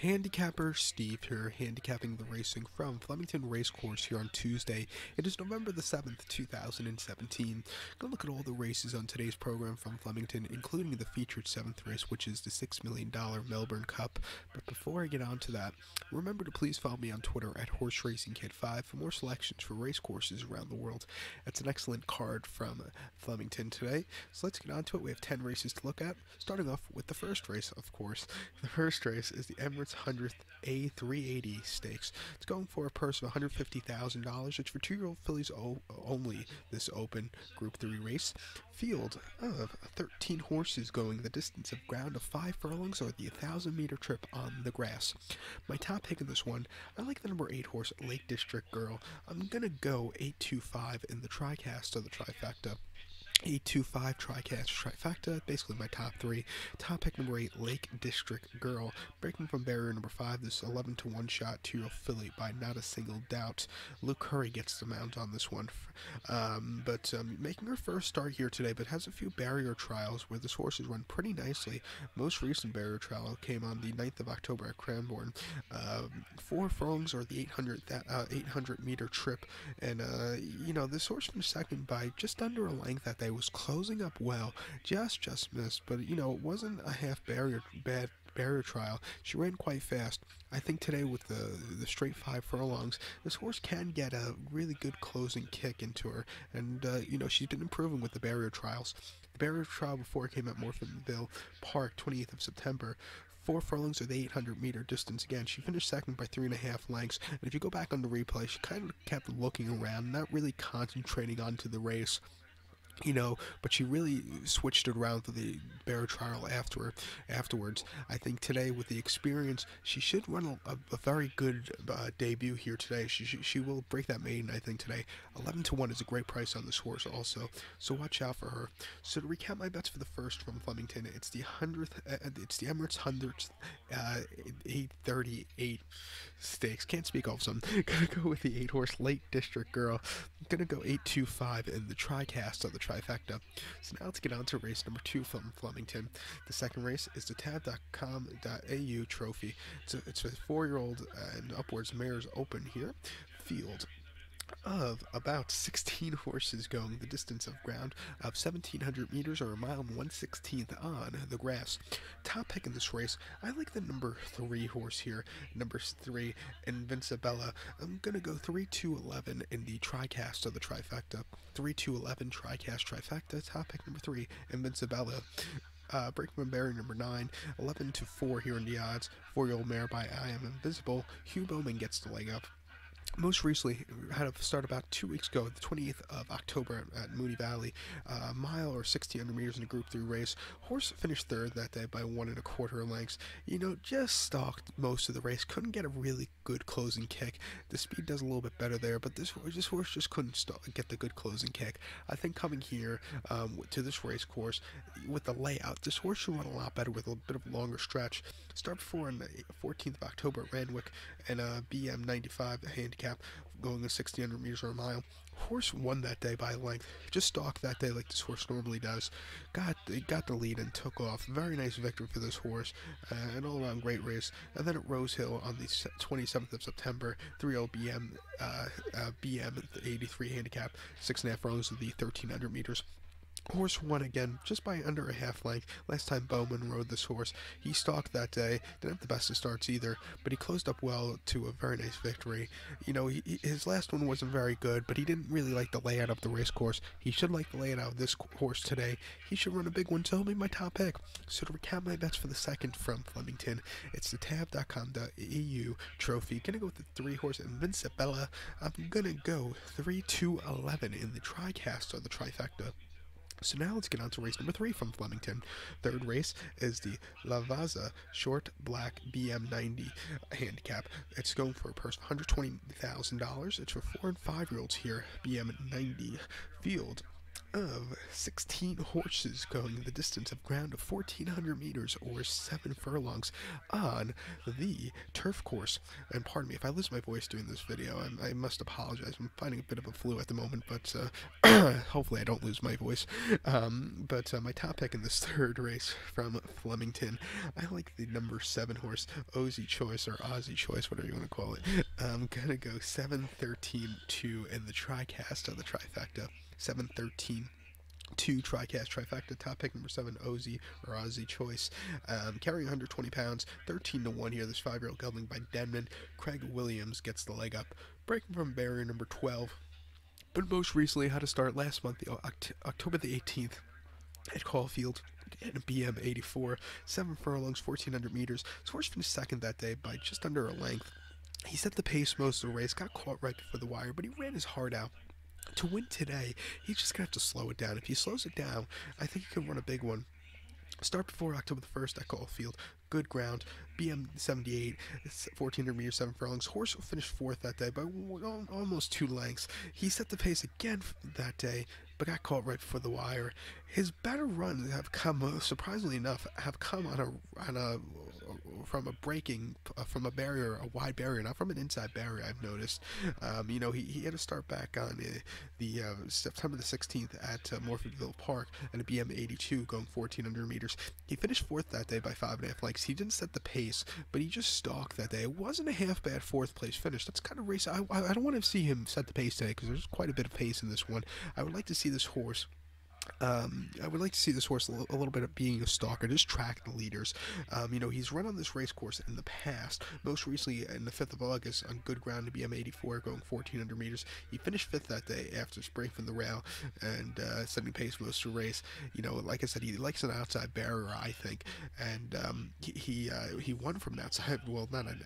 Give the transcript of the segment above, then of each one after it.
Handicapper Steve here, handicapping the racing from Flemington Racecourse here on Tuesday. It is November the 7th, 2017. Gonna look at all the races on today's program from Flemington, including the featured 7th race, which is the $6 million Melbourne Cup. But before I get on to that, remember to please follow me on Twitter at HorseRacingKid5 for more selections for race courses around the world. It's an excellent card from Flemington today. So let's get on to it. We have 10 races to look at, starting off with the first race, of course. The first race is the Emirates 100th A380 Stakes. It's going for a purse of $150,000. It's for 2-year-old fillies only, this open Group 3 race. Field of 13 horses going the distance of ground of 5 furlongs or the 1,000-meter trip on the grass. My top pick in this one, I like the number 8 horse, Lake District Girl. I'm going to go 825 in the TriCast or the trifecta. 825 TriCast trifecta, basically my top 3. Top pick number 8, Lake District Girl. Breaking from barrier number 5, this 11-to-1 shot, 2-year-old filly by not a single doubt. Luke Curry gets the mount on this one. Making her first start here today, but has a few barrier trials where this horse has run pretty nicely. Most recent barrier trial came on the 9th of October at Cranbourne. 4 furlongs or the 800-meter trip, and this horse finished second by just under a length that day. Was closing up well, just missed, but it wasn't a bad barrier trial. She ran quite fast. I think today with the straight 5 furlongs, this horse can get a really good closing kick into her, and she's been improving with the barrier trials. The barrier trial before came at Morphinville Park, 28th of September. 4 furlongs or the 800-meter distance. Again, she finished second by 3.5 lengths. And if you go back on the replay, she kind of kept looking around, not really concentrating onto the race. But she really switched it around for the barrier trial afterwards. I think today, with the experience, she should run a very good debut here today. She will break that maiden, I think, today. 11-to-1 is a great price on this horse also, so watch out for her. So to recap my bets for the first from Flemington, it's the Emirates 100th 838 Stakes. Can't speak all of a sudden. Gonna go with the 8-horse Lake District Girl. I'm gonna go 825 in the TriCast of the trifecta. So now let's get on to race number 2 from Flemington. The second race is the tab.com.au trophy. It's a 4-year-old and upwards mares open here. Field of about 16 horses going the distance of ground of 1,700 meters or a mile and 1/16 on the grass. Top pick in this race, I like the number 3 horse here, number 3, Invincibella. I'm going to go 3-2-11 in the TriCast of the trifecta. 3-2-11 TriCast trifecta, top pick number 3, Invincibella. Breaking from barrier number 9, 11-4 here in the odds. 4-year-old mare by I Am Invisible. Hugh Bowman gets the leg up. Most recently, had a start about 2 weeks ago, the 28th of October at Mooney Valley, a mile or 1,600 meters in a Group 3 race. Horse finished third that day by 1.25 lengths. Just stalked most of the race. Couldn't get a really good closing kick. The speed does a little bit better there, but this horse just couldn't get the good closing kick. I think coming here to this race course with the layout, this horse should run a lot better with a bit of a longer stretch. Start before on the 14th of October at Randwick and BM 95 handicap going to 1,600 meters or a mile. Horse won that day by a length. Just stalked that day like this horse normally does. Got the lead and took off. Very nice victory for this horse. An all-around great race. And then at Rose Hill on the 27th of September, 3-year-old BM 83 handicap, 6.5 furlongs of the 1,300 meters. Horse won again, just by under a half length. Last time Bowman rode this horse, he stalked that day. Didn't have the best of starts either, but he closed up well to a very nice victory. His last one wasn't very good, but he didn't really like the layout of the race course. He should like the layout of this horse today. He should run a big one, so he'll be my top pick. So to recap my bets for the second from Flemington, it's the tab.com.au trophy. Gonna go with the 3-horse Invincibella. I'm gonna go 3-2-11 in the TriCast or the trifecta. So now let's get on to race number 3 from Flemington. Third race is the Lavazza Short Black BM 90 handicap. It's going for a purse of $120,000. It's for 4 and 5-year-olds here. BM 90 field of 16 horses going the distance of ground of 1,400 meters or 7 furlongs on the turf course. And pardon me if I lose my voice doing this video. I must apologize. I'm fighting a bit of a flu at the moment, but hopefully I don't lose my voice. But my top pick in this third race from Flemington, I like the number 7 horse, Aussie Choice, or Aussie Choice, whatever you want to call it. I'm going to go 7-13-2 in the tricast of the trifecta. 7-13-2 tricast trifecta. Top pick number 7, Aussie or Aussie Choice, carrying 120 pounds, 13-1 here. This 5-year-old gelding by Denman. Craig Williams gets the leg up, breaking from barrier number 12. But most recently had a start last month, October the 18th, at Caulfield in a BM 84, 7 furlongs, 1,400 meters. His horse finished second that day by just under a length. He set the pace most of the race, got caught right before the wire, but he ran his heart out. To win today, he's just going to have to slow it down. If he slows it down, I think he can run a big one. Start before October the 1st at Caulfield. Good ground. BM 78, 1,400 meters, 7 furlongs. Horse finished 4th that day by almost 2 lengths. He set the pace again that day, but got caught right before the wire. His better runs have come, surprisingly enough, have come from a breaking, from a barrier, a wide barrier, not from an inside barrier. I've noticed. He had to start back on the September the 16th at Morfordville Park and a BM 82 going 1,400 meters. He finished 4th that day by 5.5 lengths. He didn't set the pace, but he just stalked that day. It wasn't a half bad 4th place finish. That's kind of race. I don't want to see him set the pace today because there's quite a bit of pace in this one. I would like to see this horse. I would like to see this horse a little bit of being a stalker, just track the leaders. He's run on this race course in the past, most recently in the 5th of August on good ground to BM 84 going 1,400 meters. He finished 5th that day after spraying from the rail and setting pace most of the race. Like I said, he likes an outside barrier, I think, and he won from an outside, well, not an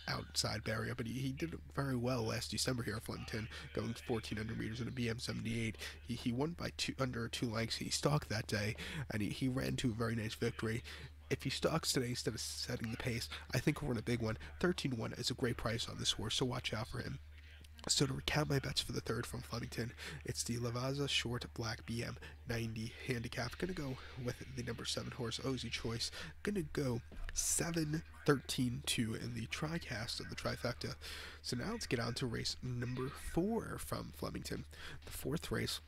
outside barrier, but he did very well last December here at Flemington, going 1,400 meters in a BM 78. He won by under 2 lengths. He stalked that day, and he ran to a very nice victory. If he stalks today instead of setting the pace, I think we'll run a big one. 13-1 is a great price on this horse, so watch out for him. So to recap my bets for the third from Flemington, it's the Lavazza Short Black BM 90 handicap. Gonna go with the number 7 horse, Aussie Choice. Gonna go 7-13-2 in the tricast of the trifecta. So now let's get on to race number 4 from Flemington. The 4th race,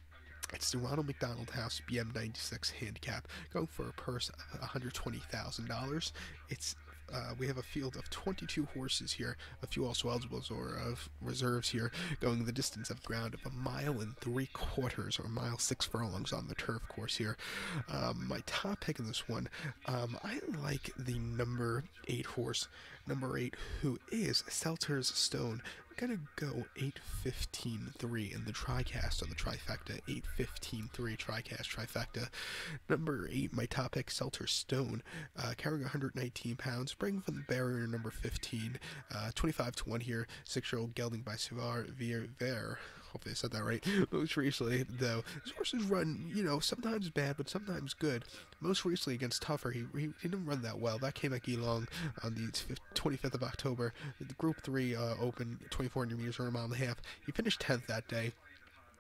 it's the Ronald McDonald House BM 96 handicap, going for a purse of $120,000. We have a field of 22 horses here, a few also eligibles or reserves here, going the distance of ground of 1.75 miles or 1.6 furlongs on the turf course here. My top pick in this one, I like the number 8 horse, number 8, who is Seltzer's Stone. Gonna go 8-15-3 in the tricast of the trifecta. 8-15-3 tricast trifecta. Number 8, my top pick, Seltzer Stone, carrying 119 pounds, bringing from the barrier number 15, 25-1 here. 6-year-old gelding by Savar Ver. Hopefully I said that right. Most recently, though, his horses run, sometimes bad, but sometimes good. Most recently against Tougher, he didn't run that well. That came at Geelong on the 25th of October. The Group 3 Open, 2,400 meters or 1.5 miles. He finished 10th that day.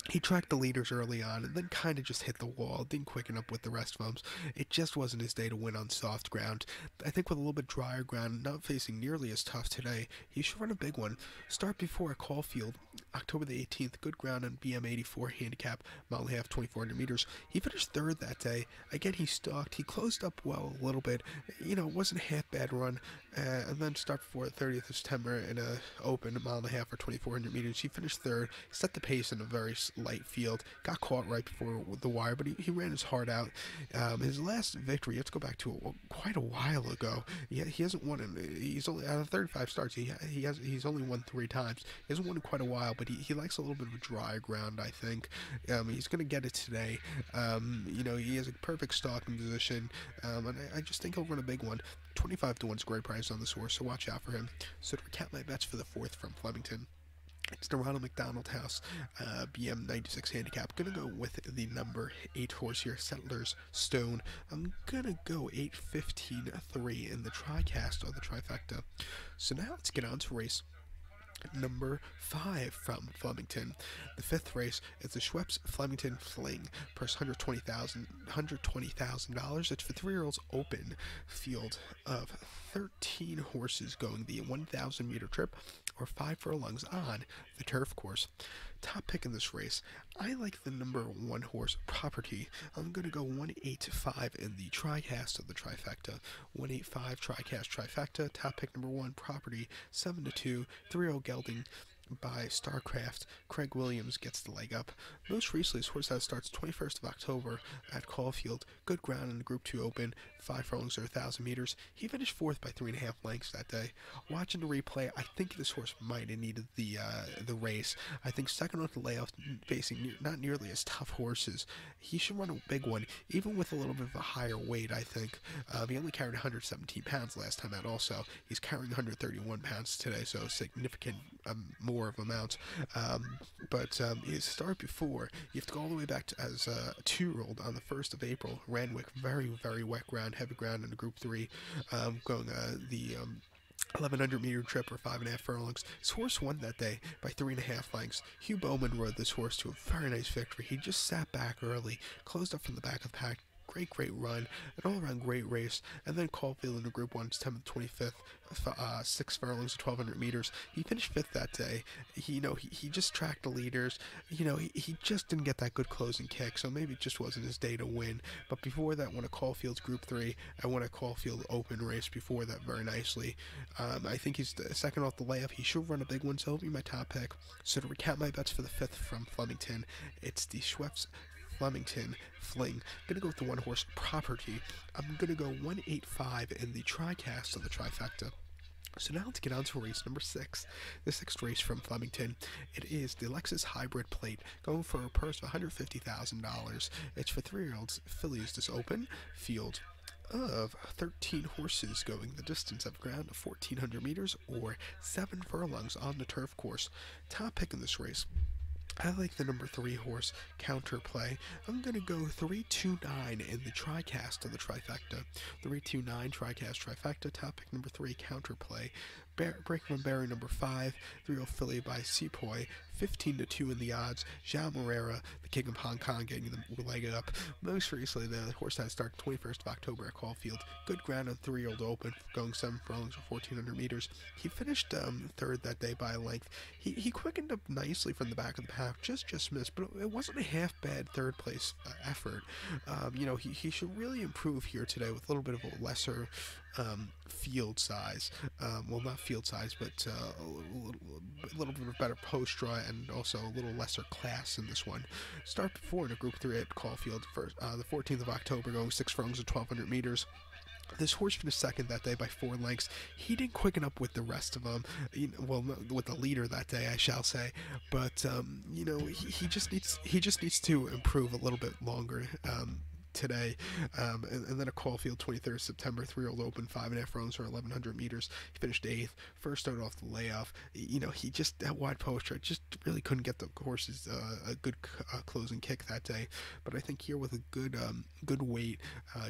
He tracked the leaders early on and then kind of just hit the wall, didn't quicken up with the rest of them. It just wasn't his day to win on soft ground. I think with a little bit drier ground, not facing nearly as tough today, he should run a big one. Start before at Caulfield, October the 18th, good ground on BM 84 handicap, 1.5 miles, 2,400 meters. He finished 3rd that day. Again, he stalked. He closed up well a little bit. It wasn't a half bad run. And then start before 30th of September in a open 1.5 miles or 2,400 meters. He finished 3rd, set the pace in a very light field, got caught right before the wire, but he ran his heart out. His last victory, you have to go back to quite a while ago. He hasn't won he's only out of 35 starts. He's only won 3 times. He hasn't won in quite a while, but he likes a little bit of a dry ground, I think. He's going to get it today. He has a perfect stalking position, and I just think he'll run a big one. 25-1 is a great price on this horse, so watch out for him. So to recap my bets for the 4th from Flemington, it's the Ronald McDonald House BM 96 handicap. Gonna go with the number 8 horse here, Settlers Stone. I'm gonna go 8-15-3 in the tricast or the trifecta. So now let's get on to race number 5 from Flemington. The fifth race is the Schweppes Flemington Fling, purse $120,000. It's for 3-year-olds open field of 13 horses going the 1,000-meter trip or 5 furlongs on the turf course. Top pick in this race, I like the number 1 horse, Property. I'm going to go 185 in the TriCast of the trifecta. 185 TriCast trifecta. Top pick number 1, Property. 7-2, 3-0 gelding by Starcraft. Craig Williams gets the leg up. Most recently, his horse that starts 21st of October at Caulfield. Good ground in the Group 2 Open. 5 furlongs or 1,000 meters. He finished 4th by 3.5 lengths that day. Watching the replay, I think this horse might have needed the race. I think second on the layoff, facing not nearly as tough horses. He should run a big one, even with a little bit of a higher weight, I think. He only carried 117 pounds last time out also. He's carrying 131 pounds today, so significant more of amount. But his start before, you have to go all the way back to as a 2-year-old on the 1st of April. Randwick, very, very wet ground, heavy ground in the Group 3, going the 1,100-meter trip or 5.5 furlongs. His horse won that day by 3.5 lengths. Hugh Bowman rode this horse to a very nice victory. He just sat back early, closed up from the back of the pack. Great run, an all-around great race, and then Caulfield in the Group 1, September 25th, 6 furlongs, 1,200 meters. He finished 5th that day. He just tracked the leaders. He just didn't get that good closing kick, so maybe it just wasn't his day to win. But before that, won a Caulfield's Group 3. I won a Caulfield Open race before that very nicely. I think he's the second off the layoff. He should run a big one, so he'll be my top pick. So to recap my bets for the 5th from Flemington, it's the Schweppes Flemington Fling. Gonna go with the 1 horse, Property. I'm gonna go 185 in the TriCast of the trifecta. So now let's get on to race number 6, the 6th race from Flemington. It is the Lexus Hybrid Plate, going for a purse of $150,000. It's for 3-year-olds, fillies this open field of 13 horses going the distance of ground of 1,400 meters or 7 furlongs on the turf course. Top pick in this race, I like the number 3 horse, Counterplay. I'm going to go 329 in the TriCast of the trifecta. 329 TriCast trifecta, top pick number 3, Counterplay. Break from Barry number 5, 3-0 filly by Sepoy. 15-2 in the odds. Jean Morera, the king of Hong Kong, getting the leg up. Most recently, the horse that started 21st of October at Caulfield. Good ground on 3-year-old open, going 7 furlongs for 1,400 meters. He finished 3rd that day by a length. He quickened up nicely from the back of the pack, just missed, but it wasn't a half bad 3rd place effort. He should really improve here today with a little bit of a lesser field size. Well, not field size, but a little bit of better post draw and also a little lesser class in this one. Start before in a Group 3 at Caulfield, the 14th of October, going 6 furlongs at 1,200 meters. This horse finished 2nd that day by 4 lengths. He didn't quicken up with the rest of them. With the leader that day, I shall say. But he just needs to improve a little bit longer. Today, and then a Caulfield 23rd September 3-year-old open 5.5 furlongs or 1,100 meters. He finished 8th. First started off the layoff. He just that wide post track just really couldn't get the horses a good closing kick that day. But I think here with a good weight,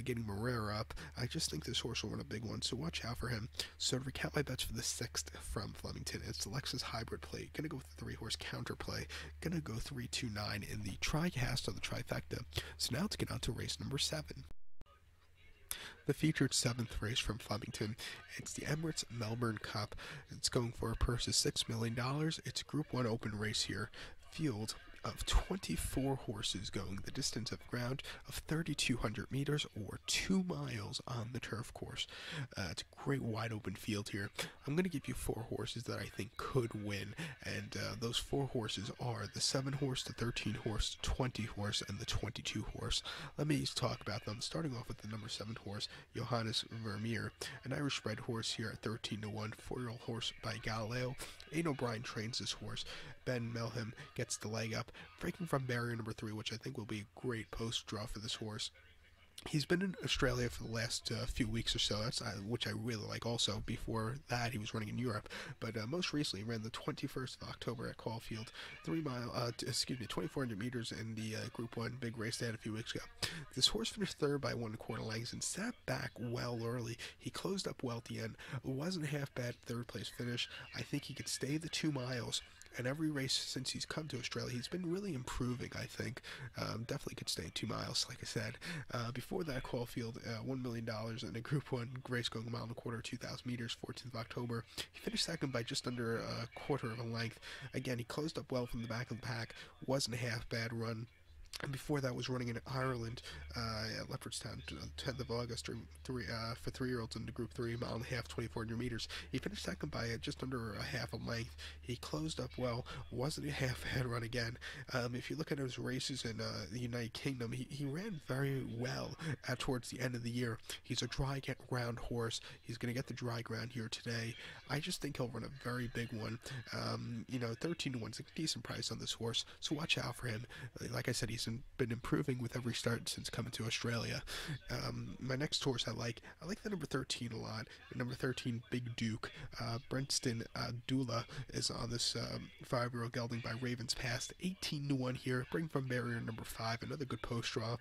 getting Morera up, I just think this horse will run a big one. So watch out for him. So to recap my bets for the 6th from Flemington, it's the Lexus Hybrid Plate. Gonna go with the 3 horse Counterplay. Gonna go 329 in the TriCast of the trifecta. So now let's get on to race number 7. The featured 7th race from Flemington. It's the Emirates Melbourne Cup. It's going for a purse of $6 million. It's a Group 1 open race here. Field of 24 horses going the distance of ground of 3,200 meters or 2 miles on the turf course. It's a great wide open field here. I'm going to give you 4 horses that I think could win, and those 4 horses are the 7 horse, the 13 horse, the 20 horse, and the 22 horse. Let me talk about them, starting off with the number 7 horse, Johannes Vermeer, an Irish bred horse here at 13-1, 4-year-old horse by Galileo. Aidan O'Brien trains this horse. Ben Melham gets the leg up, breaking from barrier number 3, which I think will be a great post draw for this horse. He's been in Australia for the last few weeks or so, which I really like also. Before that, he was running in Europe, but most recently ran the 21st of October at Caulfield, 2,400 meters in the Group 1 big race they had a few weeks ago. This horse finished third by 1 1/4 lengths and sat back well early. He closed up well at the end. It wasn't half bad third place finish. I think he could stay the 2 miles. And every race since he's come to Australia, he's been really improving, I think. Definitely could stay 2 miles, like I said. Before that, Caulfield, $1 million in a Group 1 race going 1.25 miles, 2,000 meters, 14th of October. He finished second by just under a quarter of a length. Again, he closed up well from the back of the pack. Wasn't a half bad run. And before that was running in Ireland at Leopardstown, 10th of August, for 3-year-olds in the Group 3, 1.5 miles, 2,400 meters. He finished second by just under a half a length. He closed up well, wasn't a half-bad run again. If you look at his races in the United Kingdom, he ran very well towards the end of the year. He's a dry ground horse. He's going to get the dry ground here today. I just think he'll run a very big one. 13 to 1 is a decent price on this horse, so watch out for him. Like I said, he's been improving with every start since coming to Australia. My next horse I like the number 13 a lot. The number 13, Big Duke. Brenston Dula is on this 5-year-old gelding by Ravens Past. 18 to 1 here. Bring from barrier number 5. Another good post draw.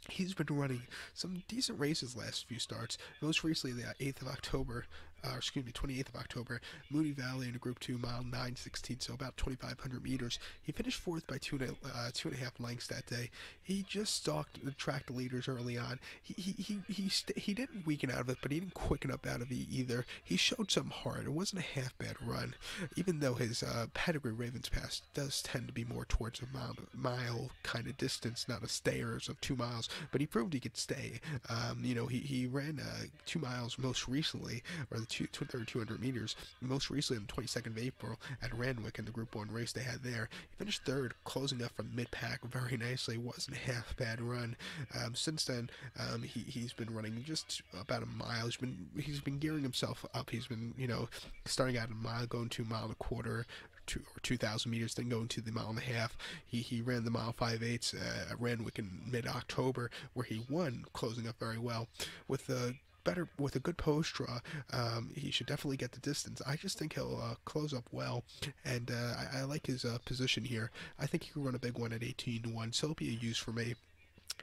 He's been running some decent races last few starts. Most recently, the 8th of October, 28th of October, Mooney Valley in a Group 2 mile 9:16, so about 2,500 meters. He finished fourth by 2.5 lengths that day. He just stalked the track leaders early on. He didn't weaken out of it, but he didn't quicken up out of it either. He showed some heart. It wasn't a half bad run, even though his pedigree Ravens Pass does tend to be more towards a mile kind of distance, not a stayers of 2 miles. But he proved he could stay. He ran 2 miles most recently, or the 200 meters, most recently on the 22nd of April at Randwick in the Group 1 race they had there. He finished third, closing up from mid-pack very nicely. Wasn't a half-bad run. Since then, he's been running just about a mile. He's been gearing himself up. He's been, starting out a mile, going to 1.25 miles, or 2,000 meters, then going to the 1.5 miles. He ran the 1.5 miles at Randwick in mid-October, where he won, closing up very well. With a good post draw, he should definitely get the distance. I just think he'll close up well, and I like his position here. I think he can run a big one at 18 to 1, so he'll be a use for me.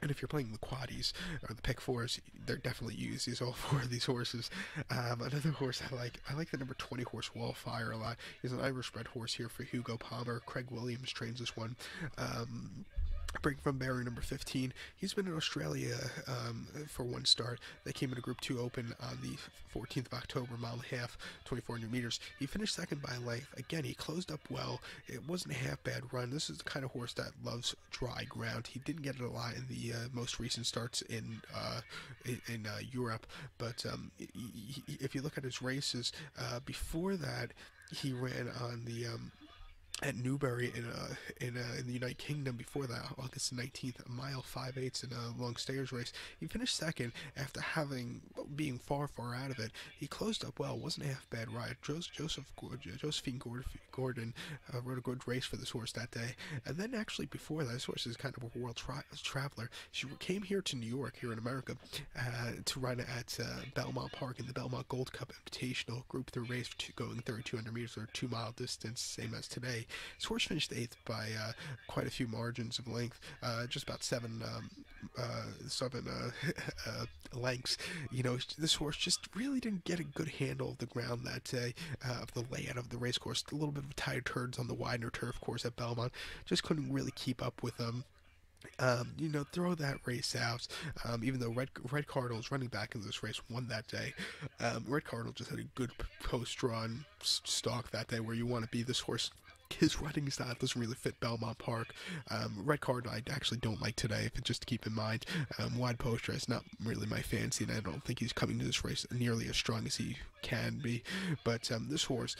And if you're playing the quaddies or the pick fours, they're definitely used. All 4 of these horses. Another horse I like the number 20 horse Wallfire a lot. He's an Irish bred horse here for Hugo Palmer. Craig Williams trains this one. Bring from barrier number 15. He's been in Australia for one start. They came in a Group 2 Open on the 14th of October, 1.5 miles, 2,400 meters. He finished second by length. Again, he closed up well. It wasn't a half-bad run. This is the kind of horse that loves dry ground. He didn't get it a lot in the most recent starts in Europe, but if you look at his races, before that, he ran on the at Newbury in the United Kingdom before that, August 19th, a 1.5 miles in a long stayers race. He finished second after being far out of it. He closed up well. Wasn't a half bad ride. Josephine Gordon rode a good race for this horse that day. And then actually before that, this horse is kind of a world traveler. She came here to New York, here in America, to run at Belmont Park in the Belmont Gold Cup Invitational Group 3 race, going 3,200 meters or 2 mile distance, same as today. This horse finished 8th by quite a few margins of length, just about 7 lengths. This horse just really didn't get a good handle of the ground that day, of the layout of the race course. A little bit of tired turns on the Widener turf course at Belmont. Just couldn't really keep up with them. Throw that race out. Even though Red Cardinal's running back in this race won that day. Red Cardinal just had a good post-drawn stalk that day where you want to be. This horse, his running style doesn't really fit Belmont Park. Red Cardinal I actually don't like today, just to keep in mind. Wide poster is not really my fancy, and I don't think he's coming to this race nearly as strong as he can be. But this horse,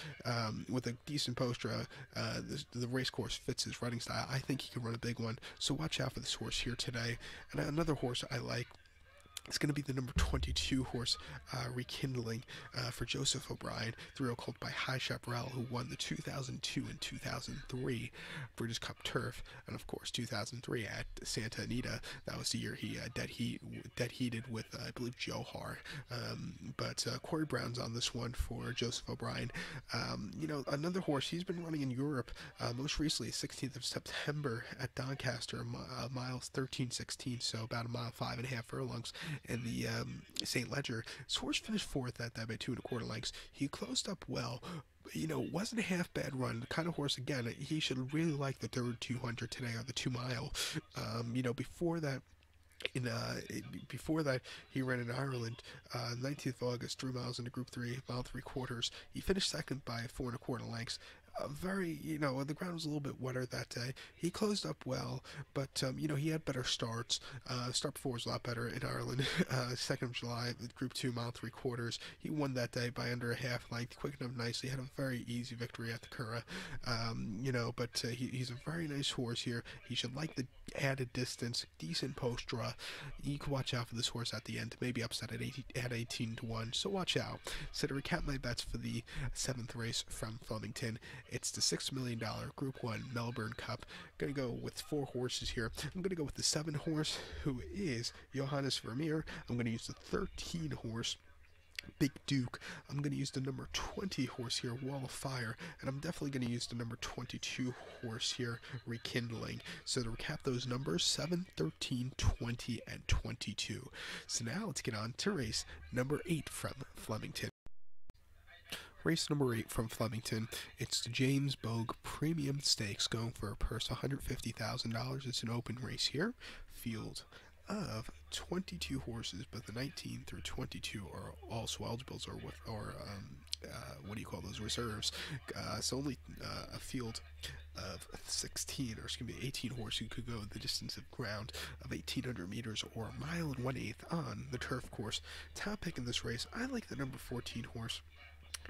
with a decent poster, the race course fits his running style. I think he can run a big one, so watch out for this horse here today. And another horse I like It's going to be the number 22 horse, Rekindling, for Joseph O'Brien, 3-year-old colt by High Chaparral, who won the 2002 and 2003 British Cup Turf, and of course 2003 at Santa Anita. That was the year he dead heated with, I believe, Johar. But Corey Brown's on this one for Joseph O'Brien. Another horse, he's been running in Europe, most recently 16th of September at Doncaster, miles 13:16, so about a mile 5.5 furlongs. In the St. Ledger, his horse finished fourth at that by 2 1/4 lengths. He closed up well. Wasn't a half bad run. The kind of horse, again, he should really like the third 200 today, or the 2 mile. Before that, before that, he ran in Ireland, 19th of August, 3 miles into Group 3, mile 3/4. He finished second by 4 1/4 lengths. The ground was a little bit wetter that day. He closed up well, but, he had better starts. Start before was a lot better in Ireland. 2nd of July, Group 2, mile 3/4. He won that day by under a half length, quickened up nicely, had a very easy victory at the Curragh. He's a very nice horse here. He should like the added distance, decent post draw. You can watch out for this horse at the end, maybe upset at 18-1, so watch out. So to recap my bets for the 7th race from Flemington, it's the $6 million Group 1 Melbourne Cup. I'm going to go with 4 horses here. I'm going to go with the 7 horse, who is Johannes Vermeer. I'm going to use the 13 horse, Big Duke. I'm going to use the number 20 horse here, Wall of Fire, and I'm definitely going to use the number 22 horse here, Rekindling. So to recap those numbers, 7, 13, 20, and 22. So now let's get on to race number 8 from Flemington. Race number 8 from Flemington, it's the James Bogue Premium Stakes, going for a purse $150,000. It's an open race here. Field of 22 horses, but the 19 through 22 are also eligibles, or what do you call those, reserves. So only a field of 16, or excuse me, 18 horses who could go the distance of ground of 1,800 meters, or a mile and 1/8 on the turf course. Top pick in this race, I like the number 14 horse.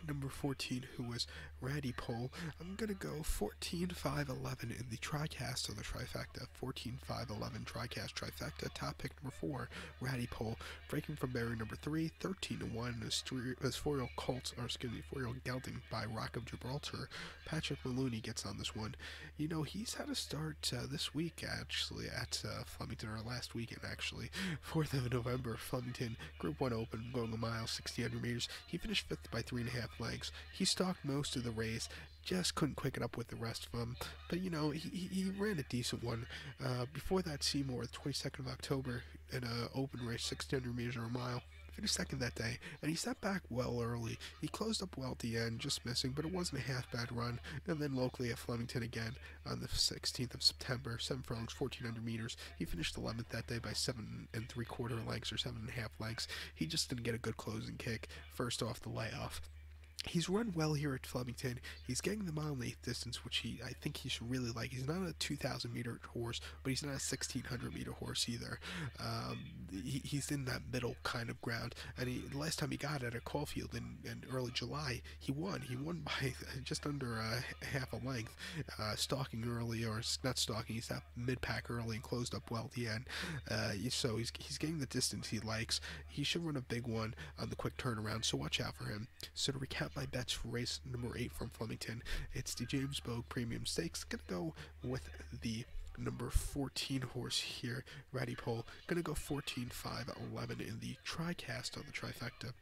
Number 14, who was Ratty Pole. I'm going to go 14, 5, 11 in the tricast of the trifecta. 14, 5, 11 tricast trifecta. Top pick number 4, Ratty Pole. Breaking from barrier number 3, 13-1 is 4-year-old Colts, or excuse me, 4-year-old Gelding by Rock of Gibraltar. Patrick Maloney gets on this one. He's had a start this week, actually, at Flemington, or last weekend, actually. 4th of November, Flemington, Group 1 Open, going a mile, 1,600 meters. He finished 5th by 3.5 lengths. He stalked most of the race, just couldn't quick it up with the rest of them. But he ran a decent one. Before that, Seymour, the 22nd of October, in an open race, 1,600 meters or a mile, finished second that day, and he stepped back well early. He closed up well at the end, just missing, but it wasn't a half bad run. And then locally at Flemington again on the 16th of September, 7 furlongs, 1,400 meters. He finished 11th that day by 7 3/4 lengths, or 7.5 lengths. He just didn't get a good closing kick first off the layoff. He's run well here at Flemington. He's getting the mile and 1/8 distance, which I think he should really like. He's not a 2,000 meter horse, but he's not a 1,600 meter horse either. He's in that middle kind of ground. And the last time he got it at Caulfield in early July, he won. He won by just under half a length, stalking early, or not stalking. He's at mid-pack early and closed up well at the end. So he's getting the distance he likes. He should run a big one on the quick turnaround, so watch out for him. So to recap my bets for race number 8 from Flemington, it's the James Bogue Premium Stakes. Gonna go with the number 14 horse here, Ratty Pole. Gonna go 14, 5, 11 in the tricast on the trifecta.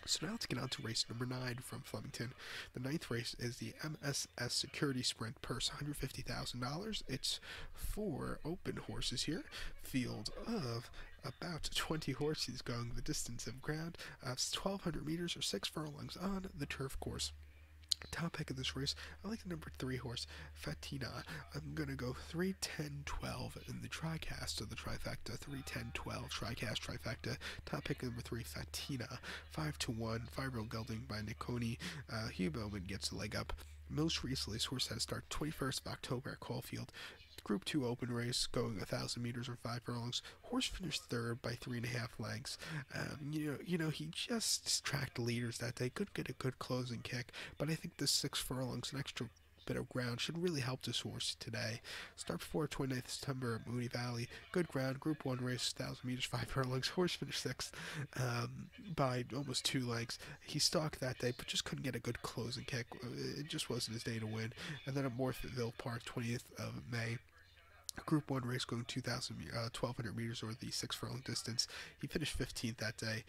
So now let's get on to race number 9 from Flemington. The 9th race is the MSS Security Sprint, purse $150,000. It's 4 open horses here. Field of about 20 horses going the distance of ground of 1,200 meters, or 6 furlongs on the turf course. Top pick of this race, I like the number 3 horse, Fatina. I'm going to go 3, 10, 12 in the tricast of the trifecta. 3, 10, 12 tricast trifecta. Top pick number 3, Fatina. 5-1, 5-year-old Gelding by Nick Coney. Hugh Bowman gets the leg up. Most recently, this horse had a start 21st of October at Caulfield. Group 2 open race, going 1,000 meters or 5 furlongs. Horse finished 3rd by 3.5 lengths. He just tracked the leaders that day. Couldn't get a good closing kick, but I think this 6 furlongs, an extra bit of ground should really help this horse today. Start before 29th September at Mooney Valley. Good ground, Group 1 race, 1,000 meters, 5 furlongs. Horse finished 6th by almost 2 lengths. He stalked that day, but just couldn't get a good closing kick. It just wasn't his day to win. And then at Morpheville Park, 20th of May, Group 1 race going 1,200 meters or the 6 furlong distance. He finished 15th that day.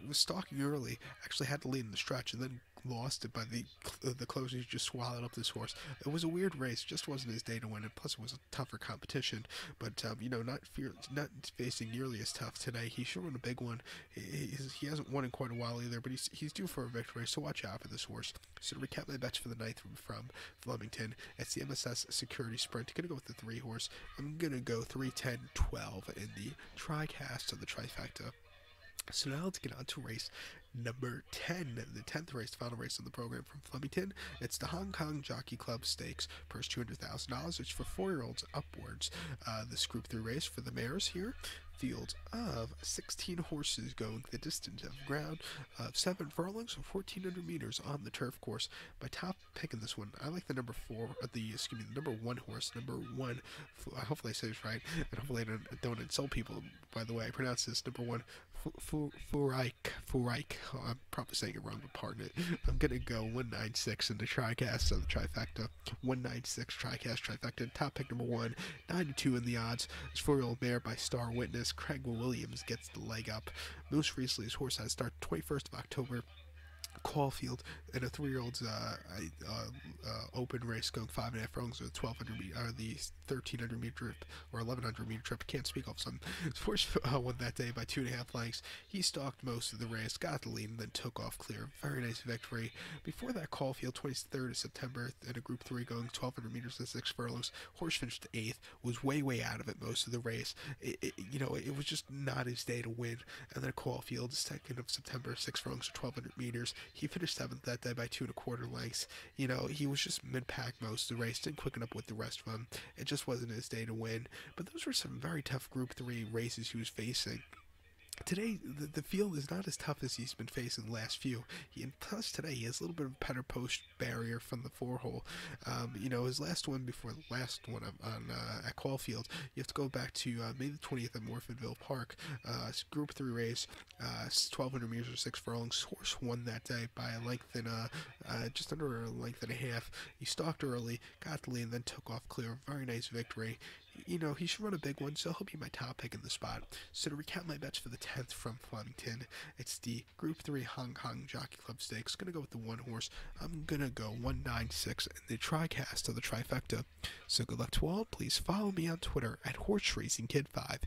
Was stalking early, actually had to lead in the stretch, and then lost it by the closing. He just swallowed up this horse. It was a weird race, just wasn't his day to win, and plus it was a tougher competition. But not facing nearly as tough today. He should win a big one. He hasn't won in quite a while either, but he's due for a victory, so watch out for this horse. So to recap my bets for the ninth from Flemington, it's the MSS Security Sprint. I'm gonna go with the 3 horse. I'm gonna go 3, 10, 12 in the TriCast of the trifecta. So now let's get on to race number 10, the 10th race, the final race of the program from Flemington. It's the Hong Kong Jockey Club Stakes, purse $200,000. It's for 4-year-olds upwards. This Group 3 race for the mares here. Field of 16 horses going the distance of ground of 7 furlongs, 1,400 meters on the turf course. My top pick in this one, I like the number 1 horse, number 1. Hopefully I say this right, and hopefully I don't insult people. By the way, I pronounce this number 1, Furike. Oh, I'm probably saying it wrong, but pardon it. I'm gonna go 196 in the TriCast of the trifecta. 196 TriCast trifecta. Top pick number 1, 9-2 in the odds. This 4-year-old mare by Star Witness. Craig Williams gets the leg up. Most recently, his horse had start 21st of October. Caulfield in a 3-year-old's open race going 5.5 furlongs with 1,200 meter, the 1,300 meter trip or 1,100 meter trip. Can't speak off some. His horse won that day by 2.5 lengths. He stalked most of the race, got the lead, and then took off clear. Very nice victory. Before that, Caulfield, 23rd of September in a Group 3 going 1,200 meters to 6 furlongs. Horse finished 8th. Was way out of it most of the race. It was just not his day to win. And then Caulfield, 2nd of September, 6 furlongs to 1,200 meters. He finished 7th that day by 2.25 lengths. He was just mid-pack most of the race, didn't quicken up with the rest of them. It just wasn't his day to win. But those were some very tough Group 3 races he was facing. Today, the field is not as tough as he's been facing the last few. And plus, today, he has a little bit of a better post barrier from the 4-hole. His last one before the last one at Caulfield, you have to go back to May the 20th at Morpheville Park. Group 3 race, 1,200 meters or 6 furlongs. Horse won that day by a length and just under a length and a half. He stalked early, got the lead, and then took off clear. Very nice victory. He should run a big one, so he'll be my top pick in the spot. So to recap my bets for the 10th from Flemington, it's the Group 3 Hong Kong Jockey Club Stakes. Gonna go with the 1 horse. I'm gonna go 196 in the TriCast of the trifecta. So good luck to all. Please follow me on Twitter at HorseRacingKid5.